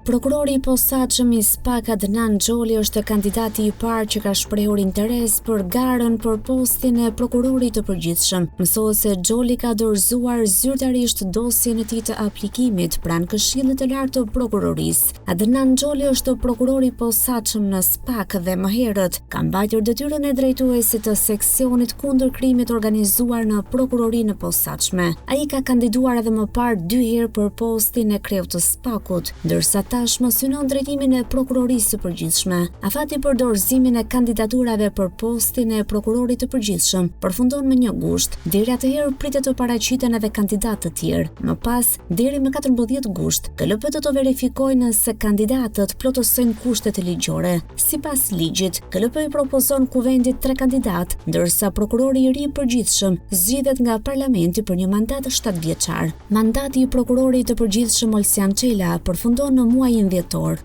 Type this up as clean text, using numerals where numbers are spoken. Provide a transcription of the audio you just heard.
Prokurori i posaçëm i SPAK Adnan Xholi është kandidati i parë që ka shprehur interes për garën për postin e prokurorit të përgjithshëm. Mësohet se Xholi ka dorëzuar zyrtarisht dosjen e tij të aplikimit pranë Këshillit të Lartë të Prokurorisë. Adnan Xholi është prokurori i posaçëm në SPAK dhe më herët ka mbajtur detyrën e drejtuesit të seksionit kundër krimit organizuar në prokurorinë e posaçme. Ai ka kandiduar edhe më parë 2 herë për postin e kreut të SPAK-ut, ndërsa tashmë synon drejtimin e prokurorisë së përgjithshme. Afati për dorëzimin e kandidaturave për postin e prokurorit të përgjithshëm përfundon me 1 gusht. Deri atëherë pritet të paraqiten edhe kandidatë të tjerë. Më pas, deri më 14 gusht, KLP-t do të verifikojnë se kandidatët plotësojnë kushtet ligjore. Sipas ligjit, KLP i propozon kuvendit 3 kandidat, ndërsa prokurori i ri i përgjithshëm zgjidhet nga parlamenti për një mandat 7 vjeçar. Mandati i prokurorit të përgjithshëm Olsian Çela përfundon në muajin dhjetor.